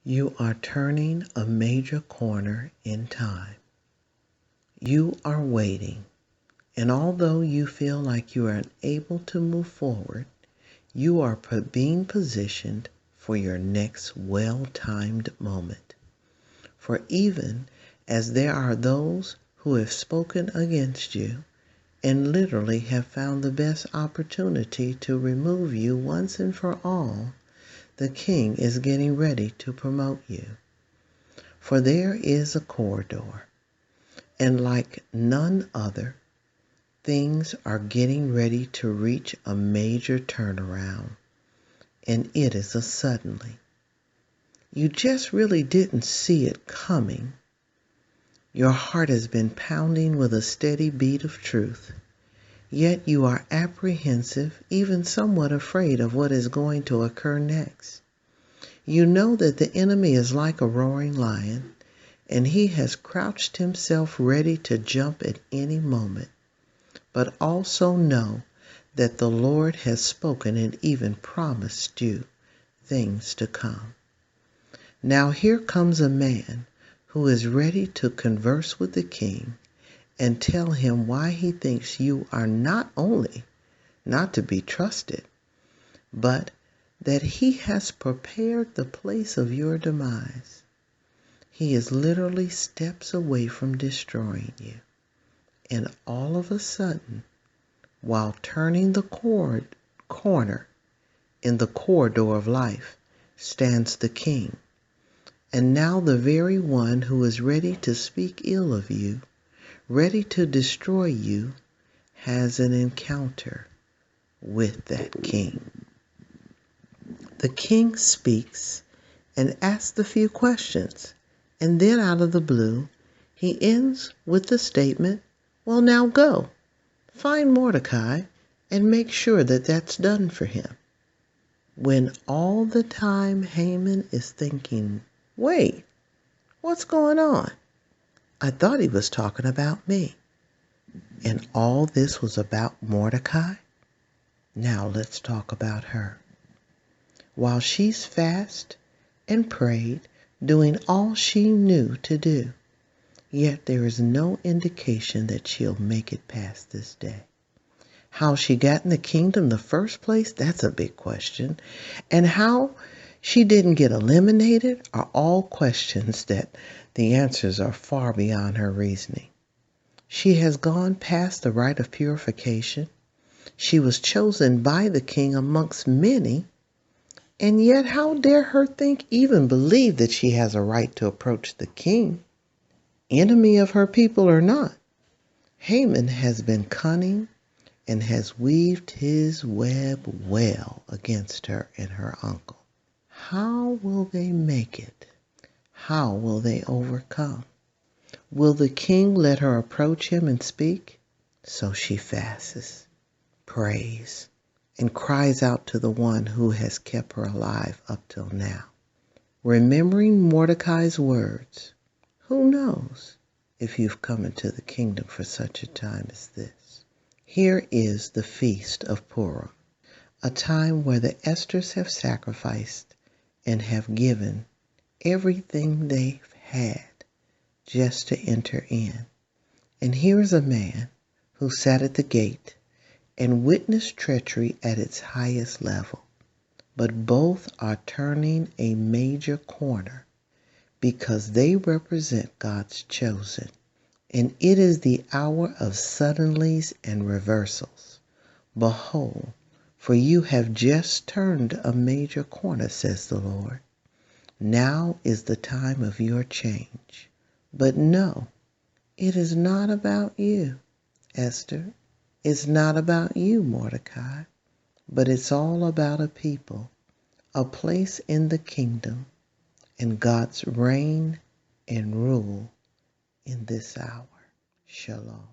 You are turning a major corner in time. You are waiting, and although you feel like you are unable to move forward, you are being positioned for your next well-timed moment. For even as there are those who have spoken against you and literally have found the best opportunity to remove you once and for all, the King is getting ready to promote you. For there is a corridor, and like none other, things are getting ready to reach a major turnaround, and it is a suddenly. You just really didn't see it coming. Your heart has been pounding with a steady beat of truth, yet you are apprehensive, even somewhat afraid of what is going to occur next. You know that the enemy is like a roaring lion, and he has crouched himself ready to jump at any moment. But also know that the Lord has spoken and even promised you things to come. Now here comes a man who is ready to converse with the King and tell him why he thinks you are not only not to be trusted, but that he has prepared the place of your demise. He is literally steps away from destroying you. And all of a sudden, while turning the corner in the corridor of life, stands the King. And now the very one who is ready to speak ill of you, ready to destroy you, has an encounter with that King. The King speaks and asks a few questions, and then out of the blue, he ends with the statement, "Well, now go, find Mordecai, and make sure that that's done for him." When all the time Haman is thinking, wait, what's going on? I thought he was talking about me. And all this was about Mordecai? Now let's talk about her. While she's fast and prayed, doing all she knew to do, yet there is no indication that she'll make it past this day. How she got in the kingdom in the first place, that's a big question. And how she didn't get eliminated are all questions that the answers are far beyond her reasoning. She has gone past the rite of purification. She was chosen by the King amongst many, and yet how dare her think, even believe that she has a right to approach the King, enemy of her people or not? Haman has been cunning and has weaved his web well against her and her uncle. How will they make it? How will they overcome? Will the King let her approach him and speak? So she fasts, prays, and cries out to the one who has kept her alive up till now. Remembering Mordecai's words, who knows if you've come into the kingdom for such a time as this? Here is the feast of Purim, a time where the Esthers have sacrificed and have given everything they've had just to enter in. And here is a man who sat at the gate and witnessed treachery at its highest level. But both are turning a major corner because they represent God's chosen. And it is the hour of suddenlies and reversals. Behold, for you have just turned a major corner, says the Lord. Now is the time of your change. But no, it is not about you, Esther. It's not about you, Mordecai. But it's all about a people, a place in the kingdom, and God's reign and rule in this hour. Shalom.